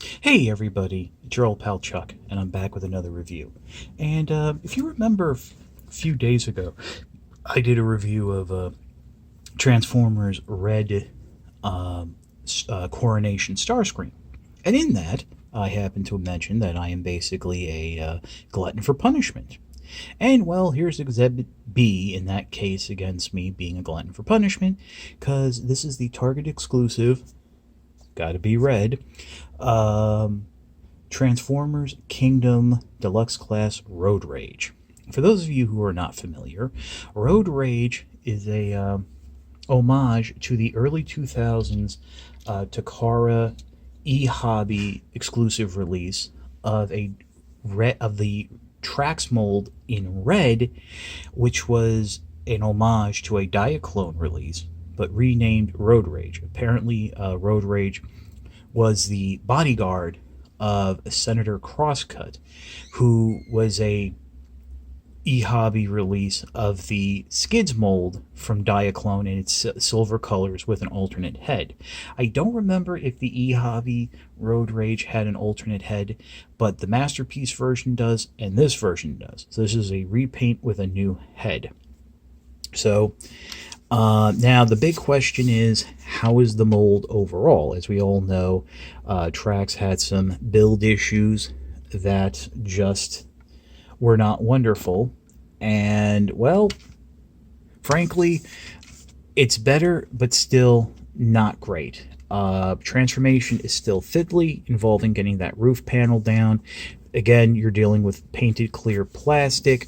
Hey everybody, it's your old pal Chuck, and I'm back with another review. And if you remember a few days ago, I did a review of Transformers Red Coronation Starscream. And in that, I happened to mention that I am basically a glutton for punishment. And well, here's Exhibit B in that case against me being a glutton for punishment, because this is the Target exclusive, gotta be red, um, Transformers Kingdom Deluxe Class Road Rage. For those of you who are not familiar, Road Rage is a homage to the early 2000s Takara e-hobby exclusive release of the Trax mold in red, which was an homage to a Diaclone release, but renamed Road Rage. Apparently, Road Rage was the bodyguard of Senator Crosscut, who was a e-hobby release of the Skids mold from Diaclone in its silver colors with an alternate head. I don't remember if the e-hobby Road Rage had an alternate head, but the Masterpiece version does, and this version does. So this is a repaint with a new head. So now the big question is, how is the mold overall? As we all know, Trax had some build issues that just were not wonderful. And, well, frankly, it's better, but still not great. Transformation is still fiddly, involving getting that roof panel down. Again, you're dealing with painted clear plastic.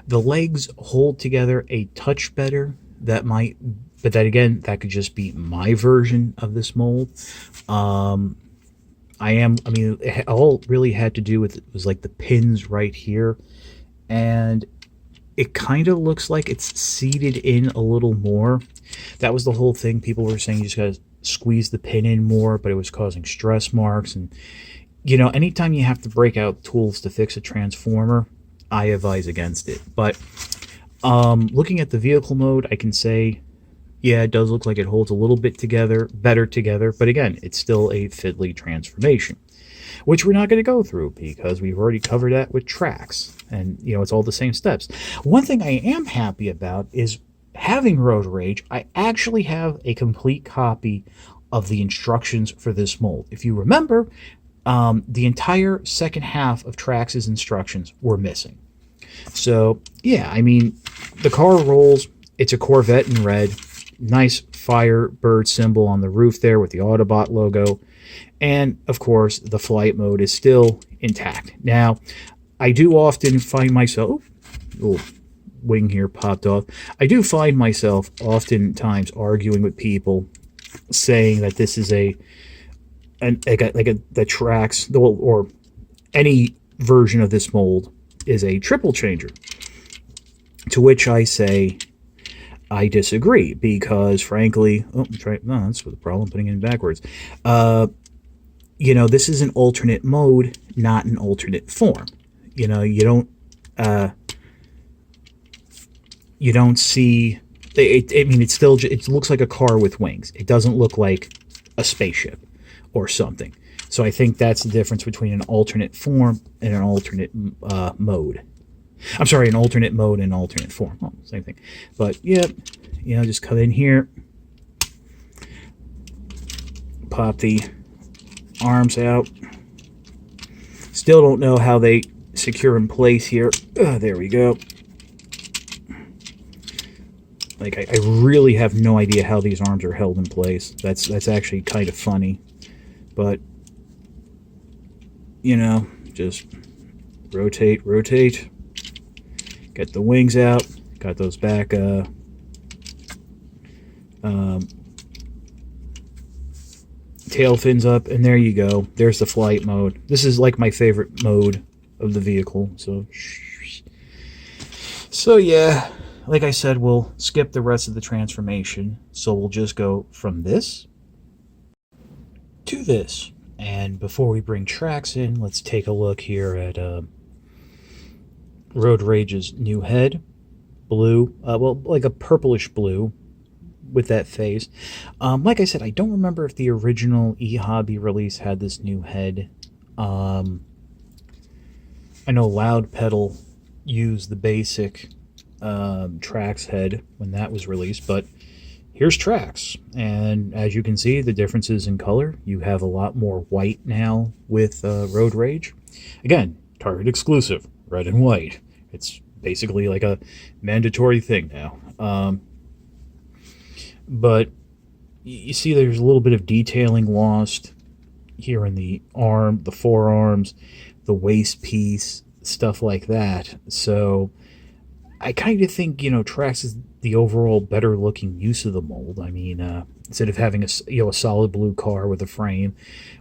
The legs hold together a touch better. That might, but that again, that could just be my version of this mold. All it really had to do with it was like the pins right here, and it kind of looks like it's seated in a little more. That was the whole thing. People were saying you just gotta squeeze the pin in more, but it was causing stress marks. And anytime you have to break out tools to fix a transformer, I advise against it. But looking at the vehicle mode, I can say, yeah, it does look like it holds a little bit better together, but again, it's still a fiddly transformation, which we're not going to go through because we've already covered that with Trax, and it's all the same steps. One thing I am happy about is having Road Rage. I actually have a complete copy of the instructions for this mold. If you remember, the entire second half of Trax's instructions were missing. So, yeah, I mean, the car rolls. It's a Corvette in red. Nice Firebird symbol on the roof there with the Autobot logo. And, of course, the flight mode is still intact. Now, I do often find myself... little wing here popped off. I do find myself oftentimes arguing with people saying that this is the Trax, or any version of this mold is a triple changer, to which I say I disagree, because frankly, that's the problem, putting it in backwards. This is an alternate mode, not an alternate form. You don't see it. I mean, it looks like a car with wings. It doesn't look like a spaceship or something. So I think that's the difference between an alternate form and an alternate mode. I'm sorry, an alternate mode and alternate form. Oh, same thing. But, yeah, just come in here. Pop the arms out. Still don't know how they secure in place here. There we go. Like, I really have no idea how these arms are held in place. That's actually kind of funny. But... just rotate. Get the wings out. Got those back tail fins up, and there you go. There's the flight mode. This is like my favorite mode of the vehicle. So yeah, like I said, we'll skip the rest of the transformation. So we'll just go from this to this. And before we bring Trax in, let's take a look here at Road Rage's new head. Blue, like a purplish blue. with that phase. Like I said, I don't remember if the original eHobby release had this new head. I know Loud Pedal used the basic Trax head when that was released, but here's Trax. And as you can see, the differences in color. You have a lot more white now with Road Rage. Again, Target exclusive, red and white. It's basically like a mandatory thing now. But you see there's a little bit of detailing lost here in the arm, the forearms, the waist piece, stuff like that. So I kind of think, Trax is the overall better looking use of the mold. I mean, instead of having a solid blue car with a frame,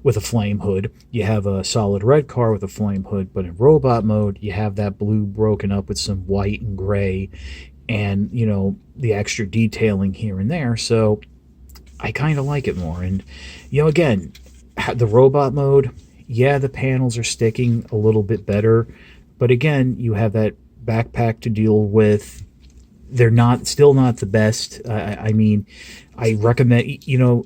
with a flame hood, you have a solid red car with a flame hood. But in robot mode, you have that blue broken up with some white and gray, and the extra detailing here and there. So I kind of like it more. And again, the robot mode, yeah, the panels are sticking a little bit better, but again, you have that backpack to deal with. They're still not the best. I mean, I recommend, you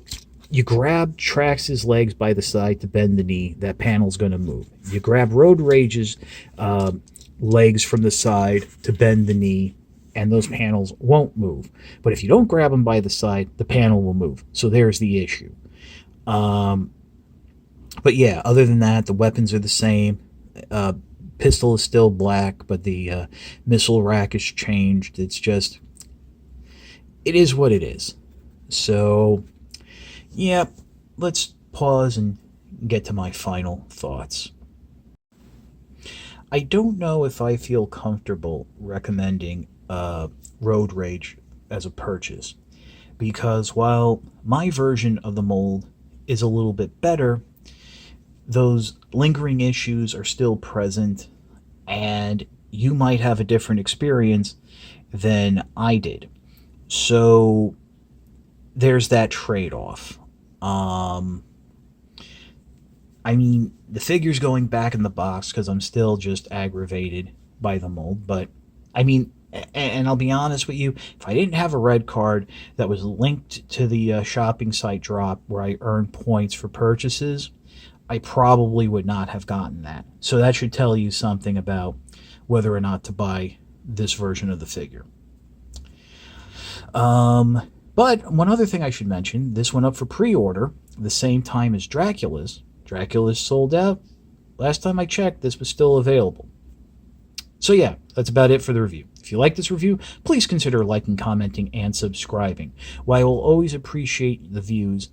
grab Trax's legs by the side to bend the knee, that panel's going to move. You grab Road Rage's legs from the side to bend the knee, and those panels won't move. But if you don't grab them by the side, the panel will move. So there's the issue. But yeah, other than that, the weapons are the same. Pistol is still black, but the missile rack has changed. It is what it is. So, yeah, let's pause and get to my final thoughts. I don't know if I feel comfortable recommending Road Rage as a purchase, because while my version of the mold is a little bit better, those lingering issues are still present, and you might have a different experience than I did. So there's that trade-off. I mean, the figure's going back in the box because I'm still just aggravated by the mold, but I mean, and I'll be honest with you, if I didn't have a red card that was linked to the shopping site drop where I earn points for purchases, I probably would not have gotten that. So that should tell you something about whether or not to buy this version of the figure. But one other thing I should mention, this went up for pre-order the same time as Dracula's. Dracula's sold out. Last time I checked, this was still available. So yeah, that's about it for the review. If you like this review, please consider liking, commenting, and subscribing. While I will always appreciate the views,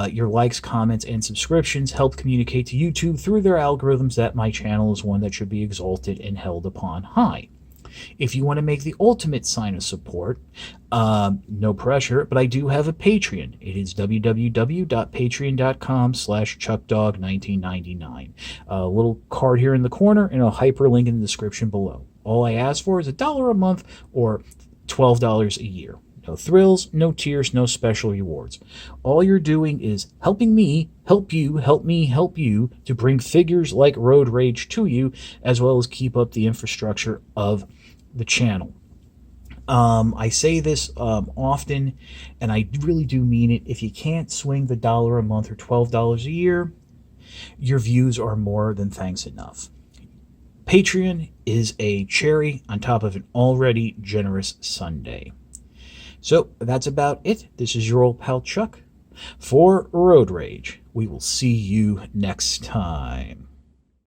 your likes, comments, and subscriptions help communicate to YouTube through their algorithms that my channel is one that should be exalted and held upon high. If you want to make the ultimate sign of support, no pressure, but I do have a Patreon. It is www.patreon.com/chuckdog1999. A little card here in the corner and a hyperlink in the description below. All I ask for is $1 a month or $12 a year. No thrills, no tiers, no special rewards. All you're doing is helping me help you, help me help you to bring figures like Road Rage to you, as well as keep up the infrastructure of the channel. I say this often, and I really do mean it. If you can't swing the $1 a month or $12 a year, your views are more than thanks enough. Patreon is a cherry on top of an already generous sundae. So that's about it. This is your old pal Chuck for Road Rage. We will see you next time.